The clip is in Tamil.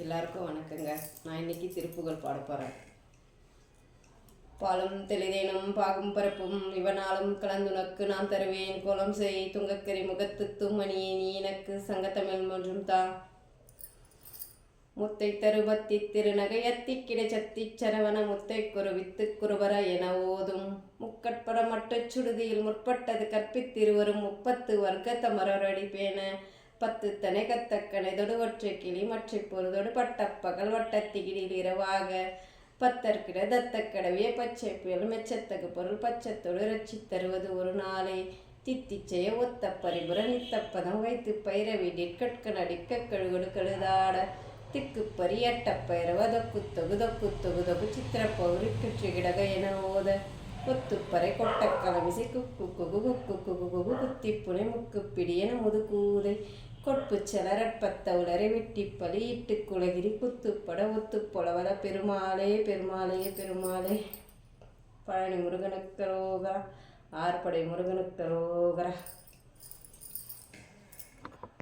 எல்லாருக்கும் வணக்கங்க. நான் இன்னைக்கு திருப்புகழ் பாட போகிறேன். பாலும் தெளிதேனும் பாகும் பரப்பும் இவனாலும் கலந்துனக்கு நான் தருவேன். கோலம் செய் துங்கக்கரி முகத்து தூமணியே நீ எனக்கு சங்கத்தமிழ் ஒன்றும் தா. முத்தை தருபத்தி திருநகையத்தி கிடைச்சத்தி சரவண முத்தை குருவித்து குருவர என ஓதும் முக்கட்பட மட்ட சுடுதியில் முற்பட்டது கற்பித்திருவரும் 30 வர்க்க தமரடிப்பேன 10 தனை கத்தக்கனை தொடுவற்றை கிளி மற்றை பொருதொடு பட்டப்பகல் வட்டத்திகிடில் இரவாக 10 தத்தக்கடவிய பச்சை புயல் மெச்சத்தகு பொருள் பச்சத்தோடு ரச்சி தருவது ஒரு நாளை தித்திச்செய ஒத்த பரிபுர நித்தப்பதம் வைத்து பயிரவி டிற்கட்க நடிக்க கழுகொடு கழுதாட திக்கு பரியட்ட பயிரவதொக்கு தொகு தொக்கு தொகு தொகு சித்திர பௌரிக்குற்றி கிடக என ஓத கொத்துப்பறை கொட்டக்கலமிசை குக்கு குகு குக்கு குகு குகு குத்திப்புனை முக்கு பிடியென முதுகூதை கொட்பு செலரற்பத்த உலரை வெட்டி பலி இட்டு குலகிரி குத்துப்பட ஒத்து பொலவல பெருமாளே பெருமாளே பெருமாளே. பழனி முருகனுக்கு ரோகரா, ஆர்படை முருகனுக்கு ரோகரா.